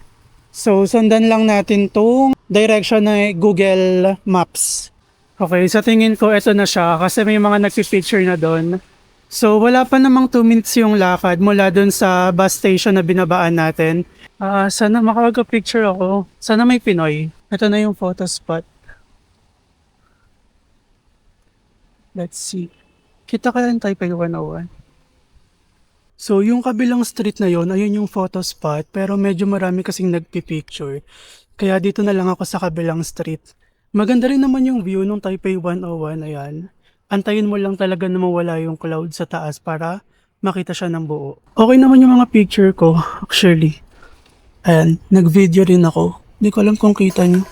S1: So, sundan lang natin tong direction na Google Maps. Okay, sa tingin ko, ito na siya kasi may mga nagpipicture na doon. So, wala pa namang 2 minutes yung lakad mula doon sa bus station na binabaan natin. Sana makapag-picture ako. Sana may Pinoy. Ito na yung photo spot. Let's see. Kita ka lang Taipei 101. So, yung kabilang street na yon, ayun yung photo spot, pero medyo marami kasing nagpipicture. Kaya dito na lang ako sa kabilang street. Maganda rin naman yung view ng Taipei 101, ayan. Antayin mo lang talaga na mawala yung cloud sa taas para makita siya ng buo. Okay naman yung mga picture ko, actually. Ayan, nag-video rin ako. Hindi ko alam kung kita nyo.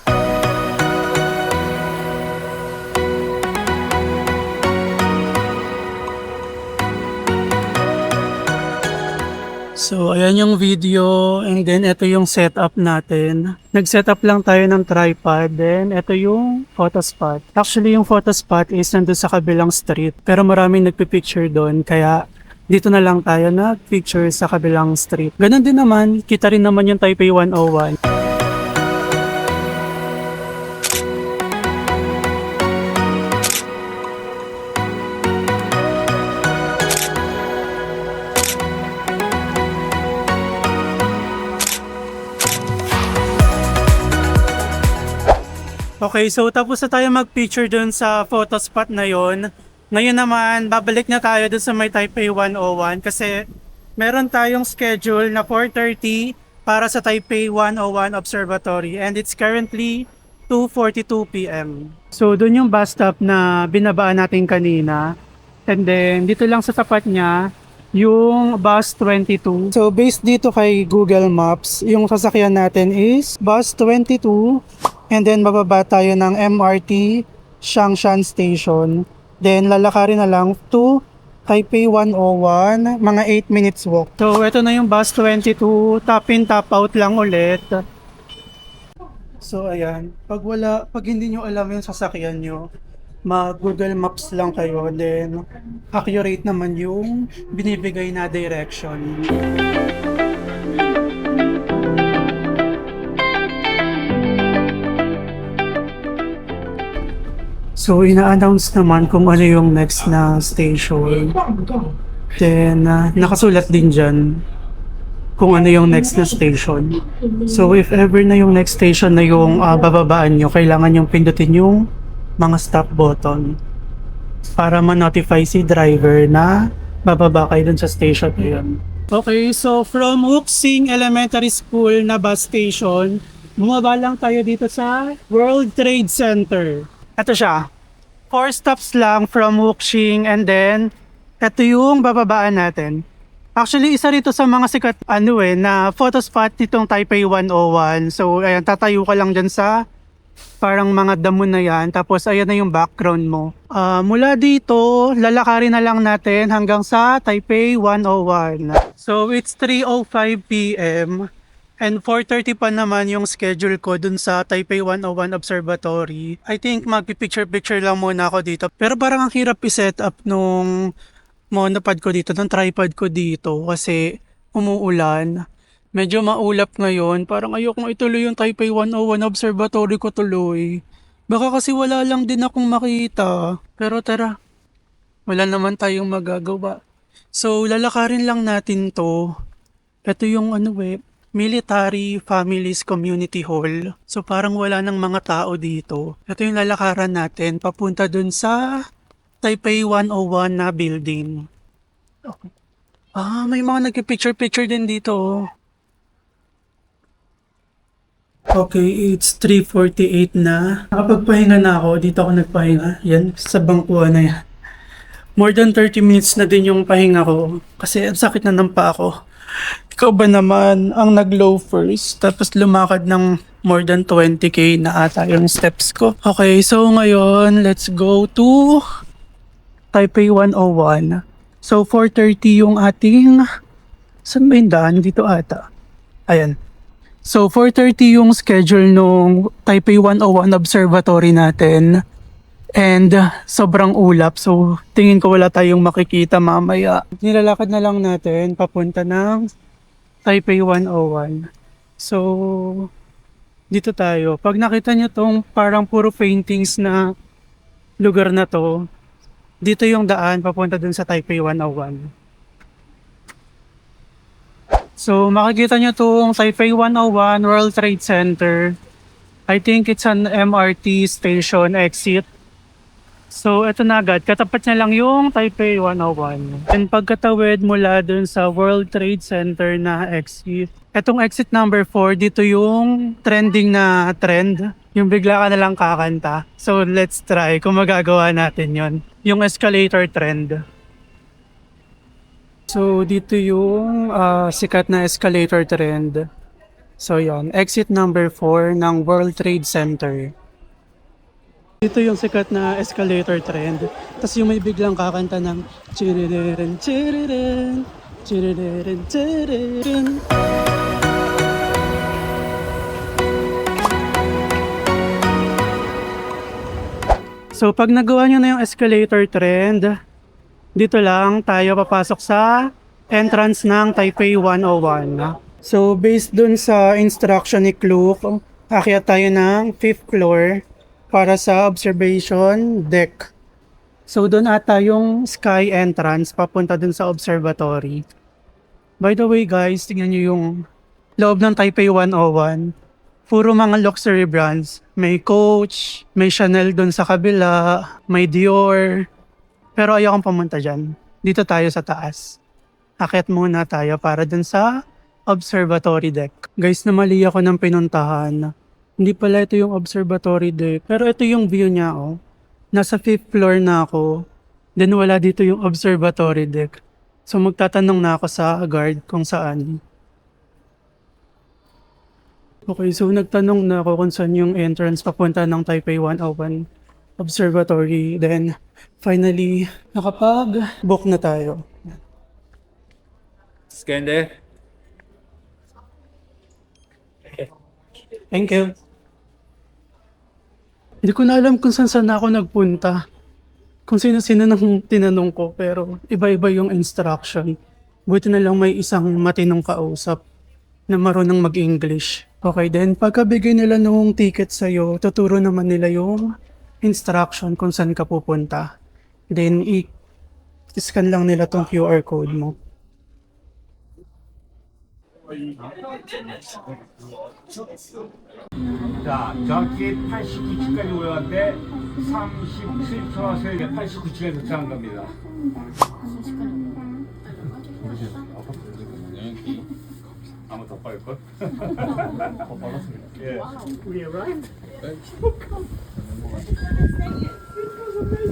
S1: So, ayan yung video and then ito yung setup natin. Nag-setup lang tayo ng tripod, then ito yung photo spot. Actually, yung photo spot is nandun sa kabilang street, pero maraming nagpipicture doon, kaya dito na lang tayo nag-picture sa kabilang street. Ganon din naman, kita rin naman yung Taipei 101. Okay, so tapos na tayo mag-picture dun sa photo spot na yon. Ngayon naman, babalik na tayo dun sa may Taipei 101 kasi meron tayong schedule na 4:30 para sa Taipei 101 Observatory and it's currently 2:42 p.m. So dun yung bus stop na binabaan natin kanina and then dito lang sa tapat niya yung bus 22. So based dito kay Google Maps, yung sasakyan natin is bus 22. And then bababa tayo ng MRT Changshan Station. Then lalakarin na lang to Taipei 101, mga 8 minutes walk. So ito na yung bus 22, top in, top out lang ulit. So ayan, pag hindi nyo alam yung sasakyan nyo, mag-Google Maps lang kayo, then accurate naman yung binibigay na direction. So, ina-announce naman kung ano yung next na station. Then, nakasulat din dyan kung ano yung next na station. So, if ever na yung next station na yung bababaan nyo, kailangan yung pindutin yung mga stop button para ma-notify si driver na bababa kayo dun sa station na yun. Okay, so from Wuxing Elementary School na bus station, bumaba lang tayo dito sa World Trade Center. Ito siya. 4 stops lang from Wuxing and then ito yung bababaan natin. Actually, isa rito sa mga sikat na photo spot nitong Taipei 101. So, ayan, tatayo ka lang dyan sa parang mga damo na yan. Tapos, ayan na yung background mo. Mula dito, lalakarin na lang natin hanggang sa Taipei 101. So, it's 3:05 p.m. And 4:30 pa naman yung schedule ko dun sa Taipei 101 Observatory. I think magpipicture-picture lang muna ako dito. Pero parang ang hirap i-set up nung monopod ko dito, ng tripod ko dito kasi umuulan. Medyo maulap ngayon. Parang ayokong ituloy yung Taipei 101 Observatory ko tuloy. Baka kasi wala lang din akong makita. Pero tara, wala naman tayong magagawa. So, lalakarin lang natin to. Ito yung Military Families Community Hall. So, parang wala ng mga tao dito. Ito yung lalakaran natin papunta dun sa Taipei 101 na building. Okay. May mga nagpipicture-picture din dito. Okay, it's 3:48 na. Nakapagpahinga na ako. Dito ako nagpahinga. Yan, sa bangkuan na yan. More than 30 minutes na din yung pahinga ko. Kasi ang sakit na ng paa ko. Ikaw ba naman ang nag-low first? Tapos lumakad ng more than 20k na ata yung steps ko. Okay, so ngayon, let's go to Taipei 101. So, 4:30 yung ating... Saan ba yung daan? Dito ata. Ayan. So, 4:30 yung schedule nung Taipei 101 Observatory natin. And sobrang ulap. So, tingin ko wala tayong makikita mamaya. Nilalakad na lang natin papunta ng Taipei 101. So, dito tayo. Pag nakita nyo tong parang puro paintings na lugar na to, dito yung daan papunta dun sa Taipei 101. So, makikita nyo tong Taipei 101 World Trade Center. I think it's an MRT station exit. So, ito na agad. Katapat niya lang yung Taipei 101. And pagkatawid mula dun sa World Trade Center na exit. Etong exit number 4, dito yung trending na trend. Yung bigla ka nalang kakanta. So, let's try kung magagawa natin yon. Yung escalator trend. So, dito yung sikat na escalator trend. So, yon. Exit number 4 ng World Trade Center. Dito yung sikat na escalator trend. Tapos yung may biglang kakanta ng chiriren, chiriren, chiriren, chiriren. So pag nagawa nyo na yung escalator trend, dito lang tayo papasok sa entrance ng Taipei 101. So based dun sa instruction ni Klook, akyat tayo ng 5th floor para sa observation deck. So doon ata yung sky entrance papunta dun sa observatory. By the way guys, tingnan nyo yung loob ng Taipei 101. Puro mga luxury brands. May Coach, may Chanel dun sa kabila, may Dior. Pero ayokong pumunta dyan. Dito tayo sa taas. Akyat muna tayo para dun sa observatory deck. Guys, namali ako ng pinuntahan. Hindi pala ito yung observatory deck. Pero ito yung view niya, oh. Nasa 5th floor na ako. Then wala dito yung observatory deck. So magtatanong na ako sa guard kung saan. Okay, so nagtanong na ako kung saan yung entrance papunta ng Taipei 101 Observatory. Then, finally, nakapag-book na tayo.
S2: Scan there.
S1: Thank you. Hindi ko na alam kung saan ako nagpunta. Kung sino-sino nang tinanong ko, pero iba-iba yung instruction. Buti na lang may isang matinong kausap na marunong mag-English. Okay, then pagkabigay nila nung ticket sa'yo, tuturo naman nila yung instruction kung saan ka pupunta. Then, i-scan lang nila tong QR code mo.
S2: 자, 정확히 89층까지 올라갔는데 37초 와서 89층에 도착한 겁니다. 더 빠를걸? 더 빠졌습니다. 예.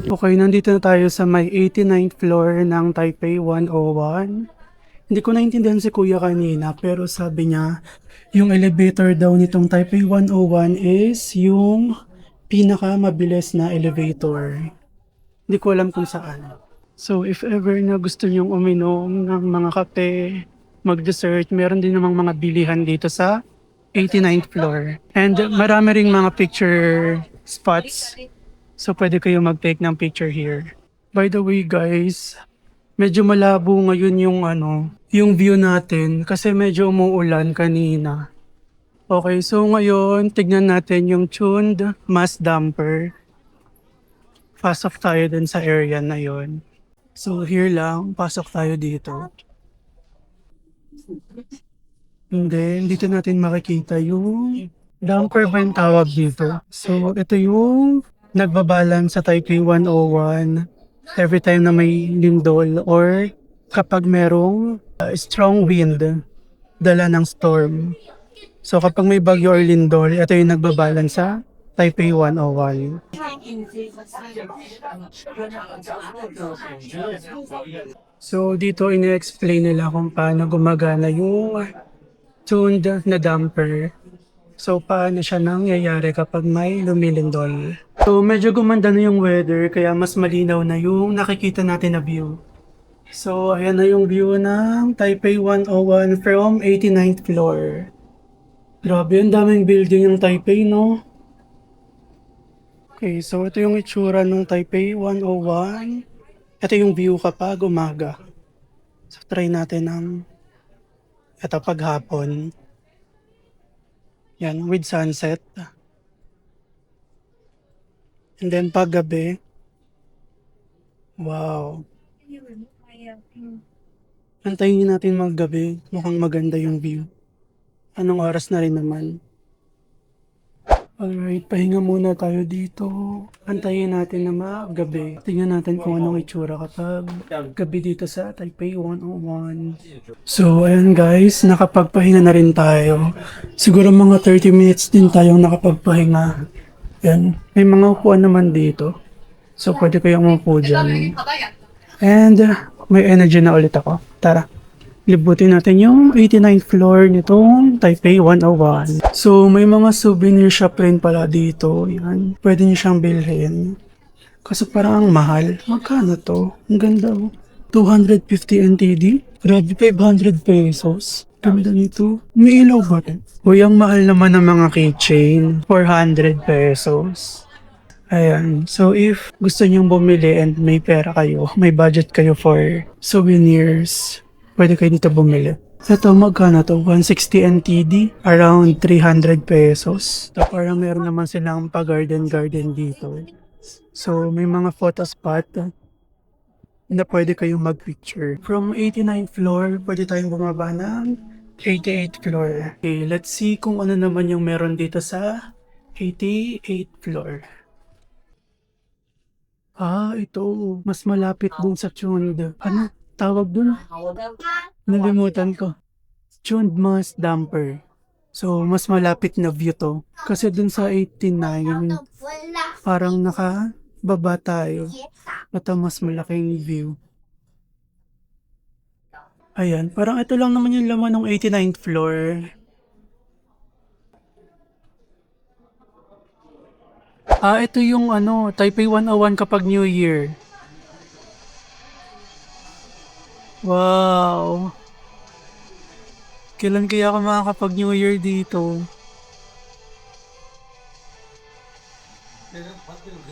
S1: Okay, nandito na tayo sa may 89th floor ng Taipei 101. Hindi ko naintindihan si Kuya kanina, pero sabi niya, yung elevator daw nitong Taipei 101 is yung pinakamabilis na elevator. Hindi ko alam kung saan. So, if ever na gusto nyong uminom ng mga kape, mag-dessert, meron din namang mga bilihan dito sa 89th floor. And marami ring mga picture spots. So, pwede kayo mag-take ng picture here. By the way, guys, medyo malabo ngayon yung view natin kasi medyo umuulan kanina. Okay, so ngayon, tignan natin yung tuned mass damper. Pasok tayo dun sa area na yon. So here lang, pasok tayo dito. And then, dito natin makikita yung damper ba yung tawag dito. So ito yung nagbabalance sa Taipei 101 every time na may lindol or kapag merong strong wind, dala ng storm. So kapag may bagyo or lindol, ito yung nagbabalance sa Taipei 101. So dito ini-explain nila kung paano gumagana yung tuned na damper. So paano siya nangyayari kapag may lumilindol. So medyo gumanda na yung weather kaya mas malinaw na yung nakikita natin na view. So ayan na yung view ng Taipei 101 from 89th floor. Grabe, ang daming building ng Taipei, no? Okay, so ito yung itsura ng Taipei 101. Ito yung view kapag umaga. So try natin ng ito paghapon. Yan, with sunset. And then paggabi. Wow. Antayin natin maggabi. Mukhang maganda yung view. Anong oras na rin naman. Alright, pahinga muna tayo dito. Antayin natin na maggabi. Tingnan natin kung anong itsura kapag gabi dito sa Taipei 101. So, ayan guys, nakapagpahinga na rin tayo. Siguro mga 30 minutes din tayong nakapagpahinga. Yan, may mga upuan naman dito. So, pwede kayong umupo dyan. And, may energy na ulit ako. Tara. Libutin natin yung 89th floor nitong Taipei 101. So, may mga souvenir shop rin pala dito. Yan. Pwede nyo siyang bilhin. Kasi parang ang mahal. Magkano to? Ang ganda oh. 250 NTD? Grabe, 500 pesos. Ganda nito. May ilaw ba rin? Uy, ang mahal naman ng mga keychain. 400 pesos. Ayan. So, if gusto nyong bumili and may pera kayo, may budget kayo for souvenirs, pwede kayo dito bumili. Ito, magkano to? 160 NTD? Around 300 pesos. So, parang meron naman silang pa-garden dito. So, may mga photo spot na pwede kayong mag-picture. From 89th floor, pwede tayong bumaba ng 88th floor. Okay, let's see kung ano naman yung meron dito sa 88th floor. Ah, ito. Mas malapit dun sa tuned. Ano tawag dun? Nalimutan ko. Tuned mass damper. So, mas malapit na view to. Kasi dun sa 89, parang nakababa tayo. Ito mas malaking view. Ayan, parang ito lang naman yung laman ng 89th floor. Ah, ito yung Taipei 101 kapag New Year. Wow. Kailan kaya ako makakapag New Year dito?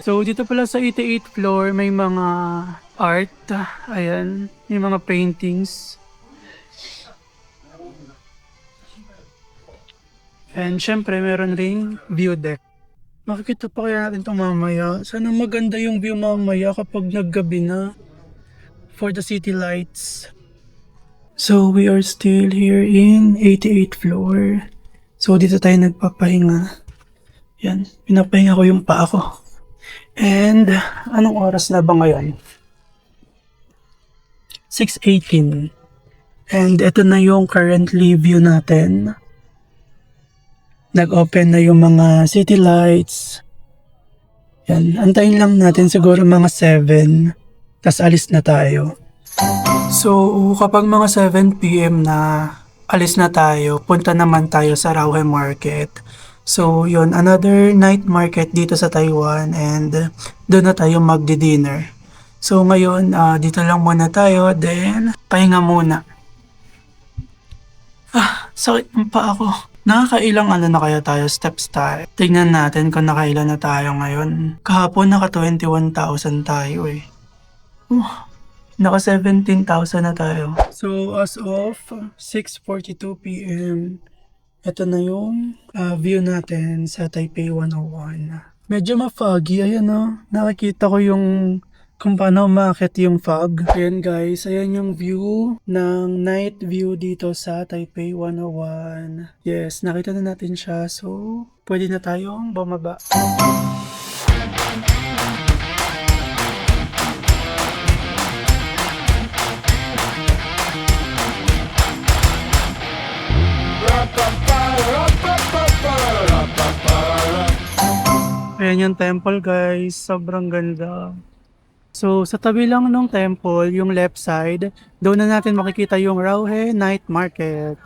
S1: So, dito pala sa 88th floor, may mga art. Ayan, may mga paintings. And syempre, meron ring view deck. Makikita pa kaya natin ito mamaya. Sana maganda yung view mamaya kapag naggabi na. For the city lights. So, we are still here in 88th floor. So, dito tayo nagpapahinga. Yan, pinapahinga ko yung paa ko. And, anong oras na ba ngayon? 6:18. And ito na yung currently view natin. Nag-open na yung mga city lights. Yan, antayin lang natin siguro mga 7. Tas alis na tayo. So, kapag mga 7 PM na alis na tayo, punta naman tayo sa Rauhe Market. So, yun, another night market dito sa Taiwan and doon na tayo magdi-dinner. So, ngayon, dito lang muna tayo, then pahinga muna. Sakit ng paa ko. Nakakailang na kaya tayo steps tayo. Tingnan natin kung nakailan na tayo ngayon. Kahapon naka 21,000 tayo eh. Naka 17,000 na tayo. So as of 6:42 PM, ito na yung view natin sa Taipei 101. Medyo ma-foggy, ayan o. Nakikita ko yung kung paano umakit yung fog. Ayan guys, ayan yung view ng night view dito sa Taipei 101. Yes, nakita na natin siya. So, pwede na tayong bumaba. Ayan yung temple guys, sobrang ganda. So, sa tabi lang ng temple, yung left side, doon na natin makikita yung Rauhe Night Market.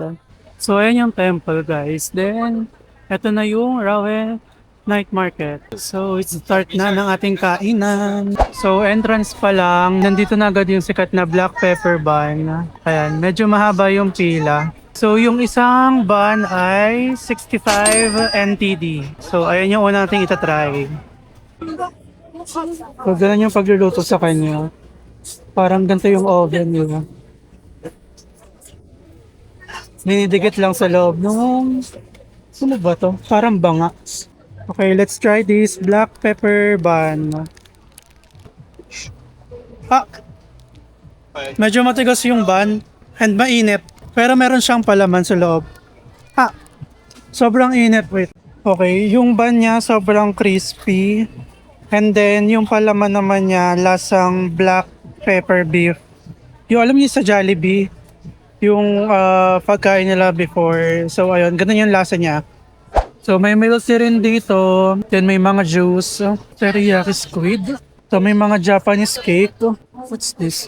S1: So, ayan yung temple guys. Then, eto na yung Rauhe Night Market. So, it's start na ng ating kainan. So, entrance pa lang, nandito na agad yung sikat na black pepper bun. Ayan, medyo mahaba yung pila. So, yung isang bun ay 65 NTD. So, ayan yung una nating itatry. So, ganun yung pagluluto sa kanya. Parang ganito yung oven nila. Ninidikit lang sa loob nung... Ano ba to? Parang banga. Okay, let's try this black pepper bun. Medyo matigas yung bun and mainit. Pero meron siyang palaman sa loob. Sobrang init. Wait. Okay, yung bun niya sobrang crispy. And then, yung palaman naman niya, lasang black pepper beef. Yung alam niyo sa Jollibee, yung pagkain nila before. So, ayun, ganun yung lasa niya. So, may milk tea rin dito. Then, may mga juice. Teriyaki squid. So, may mga Japanese cake. What's this?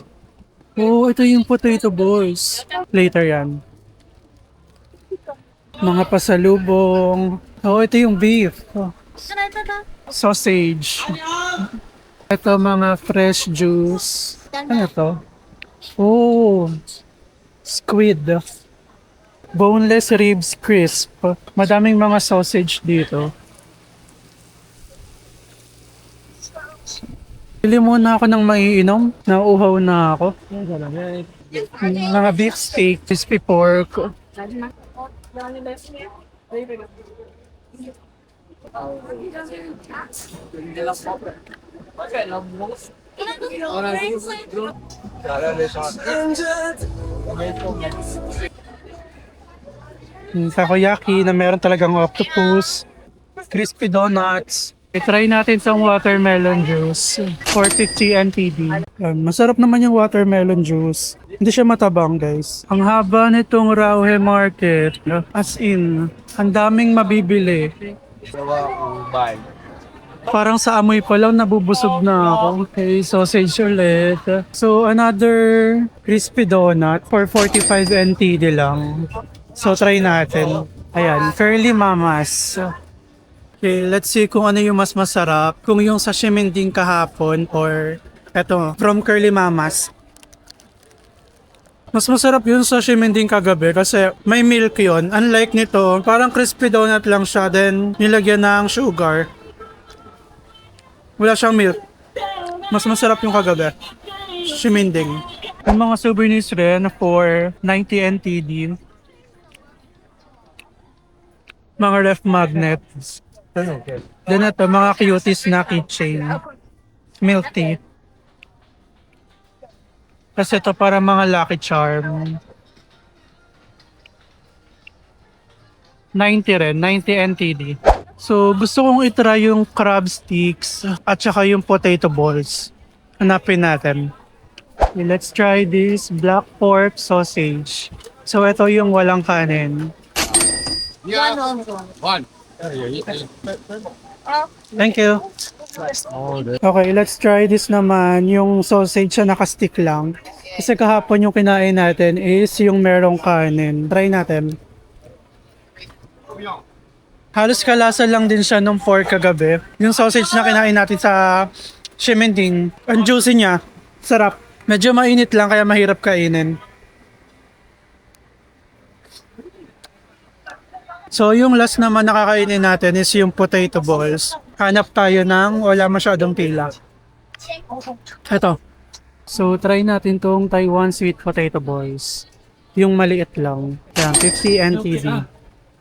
S1: Oh, ito yung potato balls. Later yan. Mga pasalubong. Oh, ito yung beef. Sausage. Ito mga fresh juice. Ano to? Oh, squid. Boneless ribs crisp. Madaming mga sausage dito. Pili muna ako ng maiinom. Nauuhaw na ako. Mga beef steak, crispy pork. Takoyaki na meron talagang octopus, crispy donuts. I-try natin sa watermelon juice, 450 NTD. Masarap naman yung watermelon juice. Hindi siya matabang guys. Ang haba nitong Rauhe Market, as in, ang daming mabibili. Parang sa amoy pa lang nabubusog na ako. Okay, sausage ulit. So another crispy donut for 45 NTD lang. So try natin. Ayan, Curly Mamas. Okay, let's see kung ano yung mas masarap. Kung yung sashimi din kahapon or eto, from Curly Mamas. Mas masarap yun sa sashimi din kagabi kasi may milk yun. Unlike nito, parang crispy donut lang siya then nilagyan ng sugar. Wala siyang milk. Mas masarap yung kagabi. Shiminding. Yung mga souvenirs rin for 90 NTD. Mga ref magnets. Then ito, mga cuties na keychain. Milk tea. Kasi ito para mga lucky charm. 90 rin, 90 NTD. So, gusto kong itry yung crab sticks at saka yung potato balls. Hanapin natin. Okay, let's try this black pork sausage. So ito yung walang kanin.
S2: One.
S1: Thank you. Okay, let's try this naman, yung sausage na nakastick lang. Kasi kahapon yung kinain natin is yung merong kanin. Try natin. Halos kalasa lang din siya nung pork kagabi. Yung sausage na kinain natin sa Shimending, ang juicy niya. Sarap. Medyo mainit lang kaya mahirap kainin. So yung last naman nakakainin natin is yung potato balls. Hanap tayo ng wala masyadong pila. Ito. So try natin tong Taiwan sweet potato balls. Yung maliit lang. Yan, 50 NTD.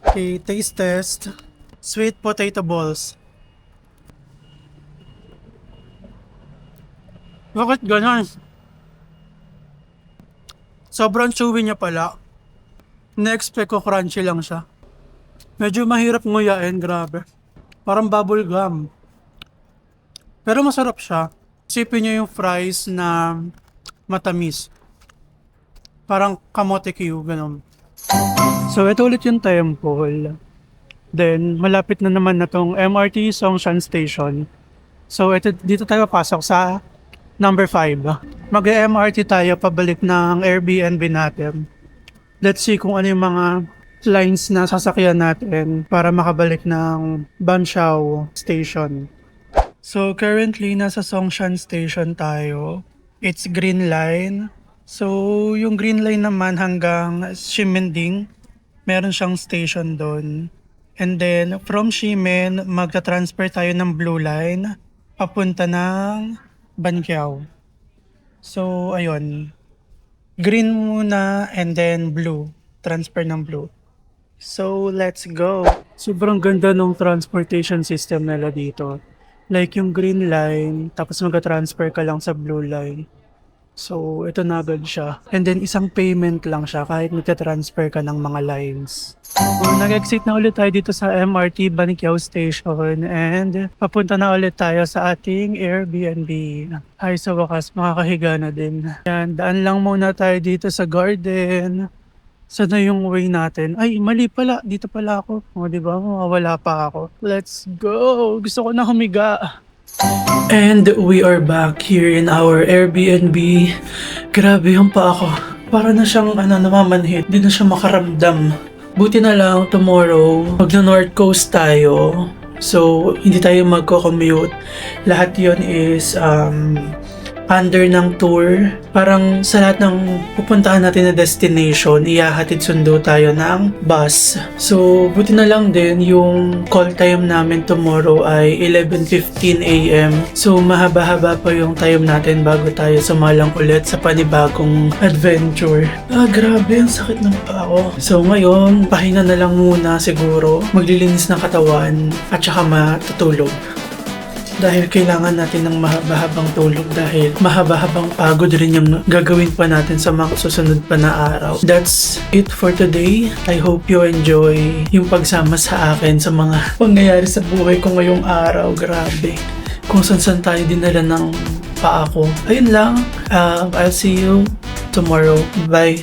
S1: Okay, taste test. Sweet potato balls. Bakit ganon? Sobrang chewy niya pala. Na-expect ko crunchy lang siya. Medyo mahirap nguyain, grabe. Parang bubble gum. Pero masarap siya. Isipin niyo yung fries na matamis. Parang kamote Q, ganun. So, ito ulit yung temple. Then, malapit na naman na tong MRT Songshan Station. So, dito tayo pasok sa number 5. Mag-MRT tayo pabalik ng Airbnb natin. Let's see kung ano yung mga lines na sasakyan natin para makabalik ng Banqiao Station. So currently nasa Songshan Station tayo. It's green line. So yung green line naman hanggang Ximending, meron siyang station doon. And then from Ximen, magta-transfer tayo ng blue line papunta ng Banqiao. So ayun. Green muna and then blue. Transfer ng blue. So, let's go. Sobrang ganda ng transportation system nila dito. Like yung green line, tapos mag-transfer ka lang sa blue line. So, ito na agad siya. And then, isang payment lang siya kahit magta-transfer ka ng mga lines. So, nag-exit na ulit tayo dito sa MRT Banqiao Station and papunta na ulit tayo sa ating Airbnb. Ay, sa wakas, makakahiga na din. Yan, daan lang muna tayo dito sa garden. Saan na yung way natin? Ay, mali pala. Dito pala ako. O, di ba? Mawawala pa ako. Let's go! Gusto ko na humiga. And we are back here in our Airbnb. Grabe yung pa ako. Para na siyang namamanhid. Di na siya makaramdam. Buti na lang tomorrow, magno-North Coast tayo. So, hindi tayo magko-commute. Lahat yon is under ng tour. Parang sa lahat ng pupuntahan natin na destination, ihahatid sundo tayo ng bus. So, buti na lang din yung call time namin tomorrow ay 11:15 AM. So, mahaba-haba pa yung time natin bago tayo sumalang ulit sa panibagong adventure. Grabe, ang sakit ng paa ko. So, ngayon, pahinga na lang muna siguro. Maglilinis ng katawan at saka matutulog. Dahil kailangan natin ng mahaba-habang tulog dahil mahaba-habang pagod rin yung gagawin pa natin sa mga susunod pa na araw. That's it for today. I hope you enjoy yung pagsama sa akin sa mga pangyayari sa buhay ko ngayong araw. Grabe. Kung saan tayo dinala ng paa ko. Ayun lang. I'll see you tomorrow. Bye.